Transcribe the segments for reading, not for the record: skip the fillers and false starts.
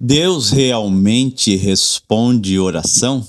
Deus realmente responde oração?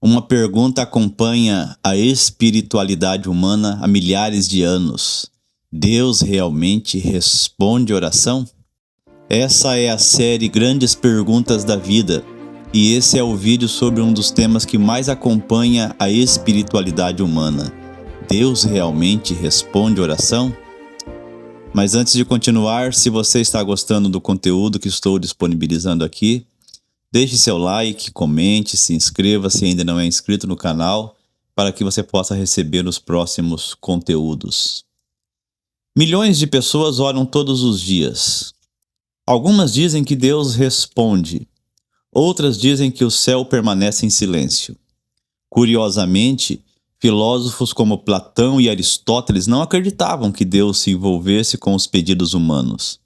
Uma pergunta acompanha a espiritualidade humana há milhares de anos. Deus realmente responde oração? Essa é a série Grandes Perguntas da Vida, e esse é o vídeo sobre um dos temas que mais acompanha a espiritualidade humana. Deus realmente responde oração? Mas antes de continuar, se você está gostando do conteúdo que estou disponibilizando aqui, deixe seu like, comente, se inscreva se ainda não é inscrito no canal, para que você possa receber os próximos conteúdos. Milhões de pessoas oram todos os dias. Algumas dizem que Deus responde, outras dizem que o céu permanece em silêncio. Curiosamente, filósofos como Platão e Aristóteles não acreditavam que Deus se envolvesse com os pedidos humanos.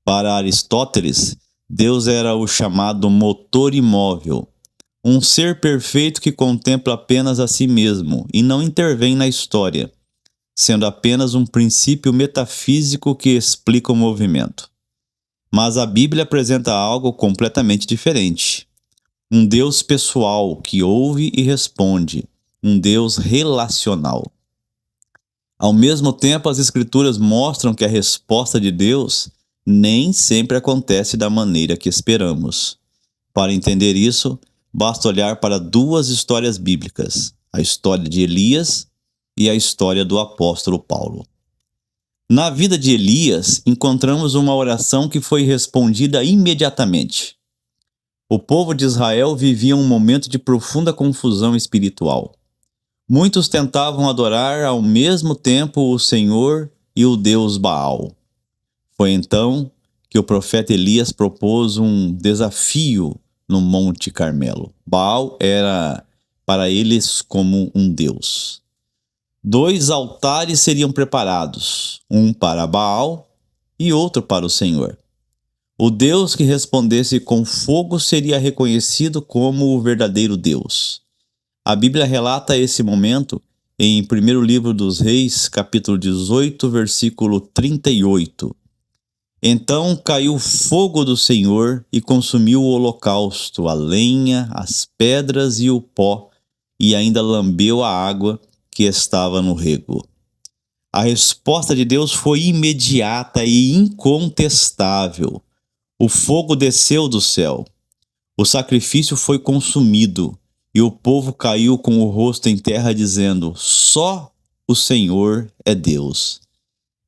Para Aristóteles, Deus era o chamado motor imóvel, um ser perfeito que contempla apenas a si mesmo e não intervém na história, sendo apenas um princípio metafísico que explica o movimento. Mas a Bíblia apresenta algo completamente diferente. Um Deus pessoal que ouve e responde, um Deus relacional. Ao mesmo tempo, as Escrituras mostram que a resposta de Deus nem sempre acontece da maneira que esperamos. Para entender isso, basta olhar para duas histórias bíblicas, a história de Elias e a história do apóstolo Paulo. Na vida de Elias, encontramos uma oração que foi respondida imediatamente. O povo de Israel vivia um momento de profunda confusão espiritual. Muitos tentavam adorar ao mesmo tempo o Senhor e o Deus Baal. Foi então que o profeta Elias propôs um desafio no Monte Carmelo. Baal era para eles como um deus. 2 altares seriam preparados, um para Baal e outro para o Senhor. O Deus que respondesse com fogo seria reconhecido como o verdadeiro Deus. A Bíblia relata esse momento em 1º livro dos Reis, capítulo 18, versículo 38. Então caiu fogo do Senhor e consumiu o holocausto, a lenha, as pedras e o pó, e ainda lambeu a água que estava no rego. A resposta de Deus foi imediata e incontestável. O fogo desceu do céu. O sacrifício foi consumido. E o povo caiu com o rosto em terra, dizendo: só o Senhor é Deus.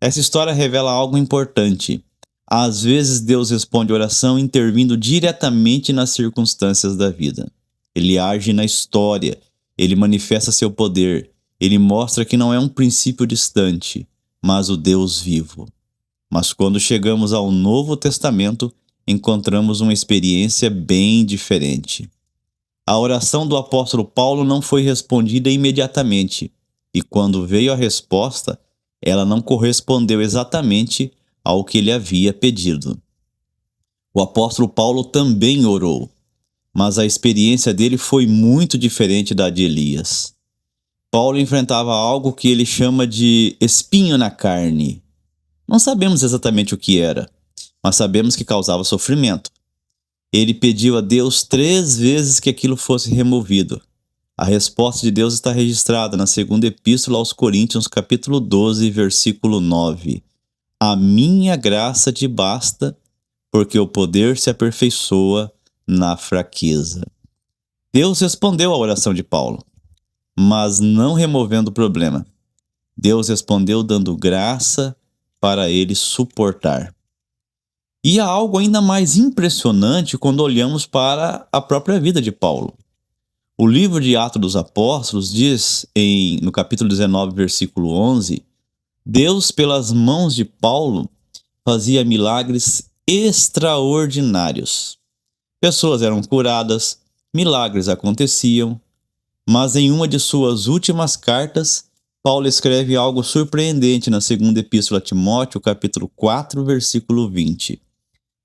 Essa história revela algo importante. Às vezes Deus responde oração intervindo diretamente nas circunstâncias da vida. Ele age na história, ele manifesta seu poder, ele mostra que não é um princípio distante, mas o Deus vivo. Mas quando chegamos ao Novo Testamento, encontramos uma experiência bem diferente. A oração do apóstolo Paulo não foi respondida imediatamente, e quando veio a resposta, ela não correspondeu exatamente ao que ele havia pedido. O apóstolo Paulo também orou, mas a experiência dele foi muito diferente da de Elias. Paulo enfrentava algo que ele chama de espinho na carne. Não sabemos exatamente o que era, mas sabemos que causava sofrimento. Ele pediu a Deus 3 vezes que aquilo fosse removido. A resposta de Deus está registrada na 2ª Epístola aos Coríntios, capítulo 12, versículo 9. A minha graça te basta, porque o poder se aperfeiçoa na fraqueza. Deus respondeu à oração de Paulo, mas não removendo o problema. Deus respondeu dando graça para ele suportar. E há algo ainda mais impressionante quando olhamos para a própria vida de Paulo. O livro de Atos dos Apóstolos diz, no capítulo 19, versículo 11, Deus, pelas mãos de Paulo, fazia milagres extraordinários. Pessoas eram curadas, milagres aconteciam, mas em uma de suas últimas cartas, Paulo escreve algo surpreendente na 2ª Epístola a Timóteo, capítulo 4, versículo 20.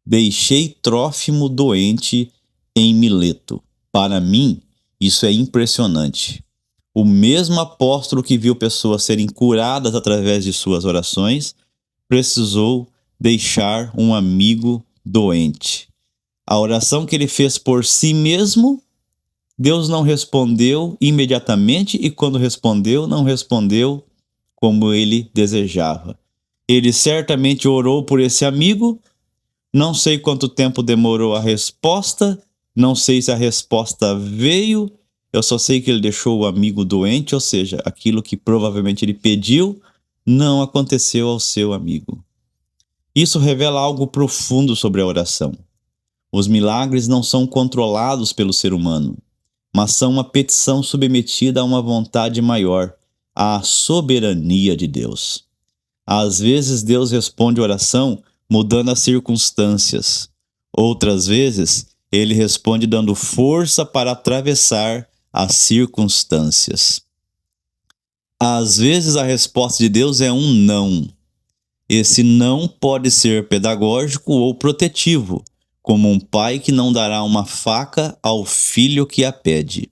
Deixei Trófimo doente em Mileto. Para mim, isso é impressionante. O mesmo apóstolo que viu pessoas serem curadas através de suas orações, precisou deixar um amigo doente. A oração que ele fez por si mesmo, Deus não respondeu imediatamente, e quando respondeu, não respondeu como ele desejava. Ele certamente orou por esse amigo, não sei quanto tempo demorou a resposta, não sei se a resposta veio, eu só sei que ele deixou o amigo doente, ou seja, aquilo que provavelmente ele pediu não aconteceu ao seu amigo. Isso revela algo profundo sobre a oração. Os milagres não são controlados pelo ser humano, mas são uma petição submetida a uma vontade maior, à soberania de Deus. Às vezes Deus responde a oração mudando as circunstâncias. Outras vezes, ele responde dando força para atravessar as circunstâncias. Às vezes a resposta de Deus é um não. Esse não pode ser pedagógico ou protetivo, como um pai que não dará uma faca ao filho que a pede.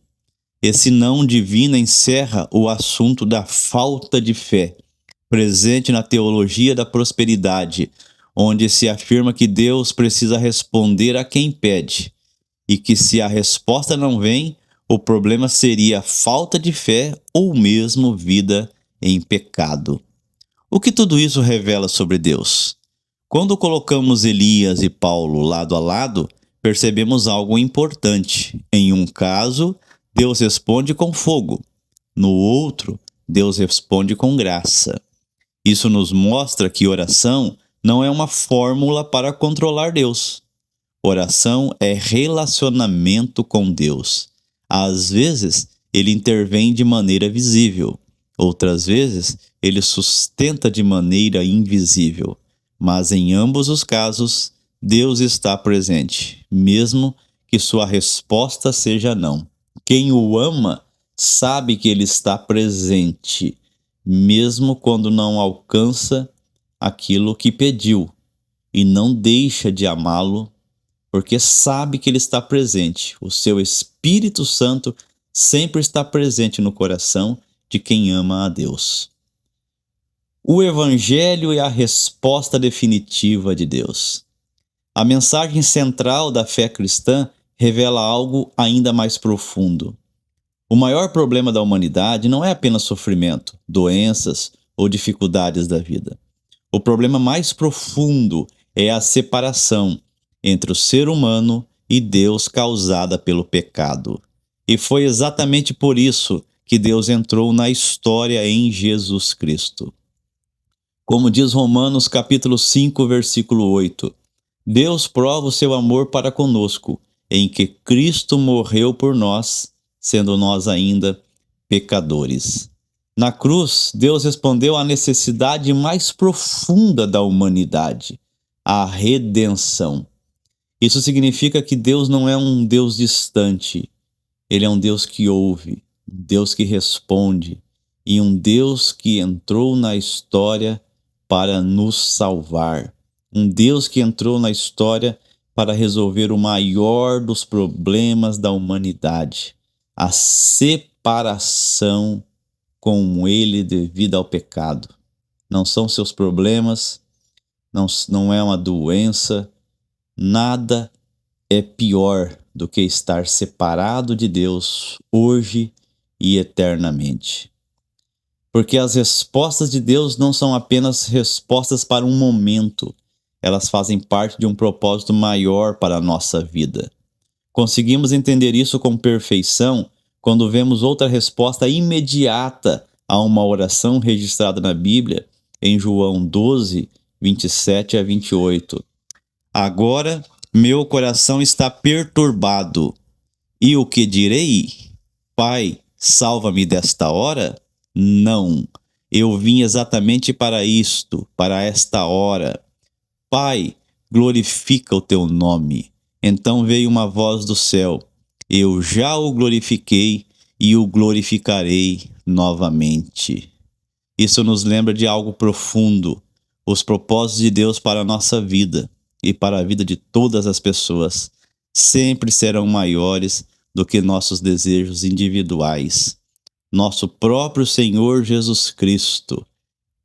Esse não divino encerra o assunto da falta de fé, presente na teologia da prosperidade, onde se afirma que Deus precisa responder a quem pede, e que se a resposta não vem, o problema seria falta de fé ou mesmo vida em pecado. O que tudo isso revela sobre Deus? Quando colocamos Elias e Paulo lado a lado, percebemos algo importante. Em um caso, Deus responde com fogo. No outro, Deus responde com graça. Isso nos mostra que oração não é uma fórmula para controlar Deus. Oração é relacionamento com Deus. Às vezes, ele intervém de maneira visível. Outras vezes, ele sustenta de maneira invisível. Mas em ambos os casos, Deus está presente, mesmo que sua resposta seja não. Quem o ama sabe que ele está presente, mesmo quando não alcança aquilo que pediu, e não deixa de amá-lo, porque sabe que ele está presente. O seu Espírito Santo sempre está presente no coração de quem ama a Deus. O Evangelho é a resposta definitiva de Deus. A mensagem central da fé cristã revela algo ainda mais profundo. O maior problema da humanidade não é apenas sofrimento, doenças ou dificuldades da vida. O problema mais profundo é a separação entre o ser humano e Deus causada pelo pecado. E foi exatamente por isso que Deus entrou na história em Jesus Cristo. Como diz Romanos capítulo 5, versículo 8, Deus prova o seu amor para conosco, em que Cristo morreu por nós, sendo nós ainda pecadores. Na cruz, Deus respondeu à necessidade mais profunda da humanidade, a redenção. Isso significa que Deus não é um Deus distante, Ele é um Deus que ouve, um Deus que responde, e um Deus que entrou na história para nos salvar. Um Deus que entrou na história para resolver o maior dos problemas da humanidade, a separação com Ele devido ao pecado. Não são seus problemas, não é uma doença, nada é pior do que estar separado de Deus hoje e eternamente. Porque as respostas de Deus não são apenas respostas para um momento, elas fazem parte de um propósito maior para a nossa vida. Conseguimos entender isso com perfeição quando vemos outra resposta imediata a uma oração registrada na Bíblia, em João 12, 27 a 28. Agora meu coração está perturbado, e o que direi? Pai, salva-me desta hora? Não, eu vim exatamente para isto, para esta hora. Pai, glorifica o teu nome. Então veio uma voz do céu. Eu já o glorifiquei e o glorificarei novamente. Isso nos lembra de algo profundo, os propósitos de Deus para a nossa vida e para a vida de todas as pessoas sempre serão maiores do que nossos desejos individuais. Nosso próprio Senhor Jesus Cristo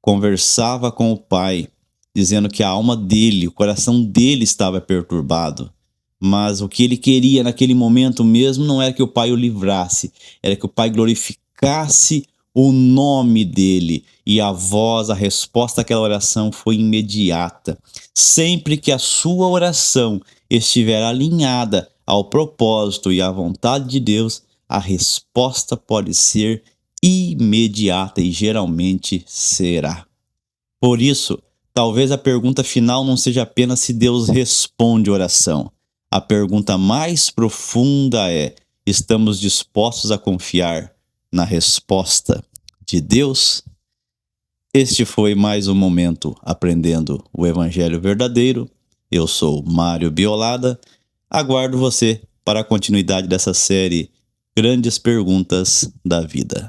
conversava com o Pai, dizendo que a alma dele, o coração dele estava perturbado, Mas o que ele queria naquele momento mesmo não era que o Pai o livrasse, era que o Pai glorificasse o nome dele. E a resposta àquela oração foi imediata. Sempre que a sua oração estiver alinhada ao propósito e à vontade de Deus, a resposta pode ser imediata e geralmente será. Por isso, talvez a pergunta final não seja apenas se Deus responde a oração. A pergunta mais profunda é: estamos dispostos a confiar na resposta de Deus? Este foi mais um momento aprendendo o Evangelho verdadeiro. Eu sou Mário Biolada. Aguardo você para a continuidade dessa série Grandes Perguntas da Vida.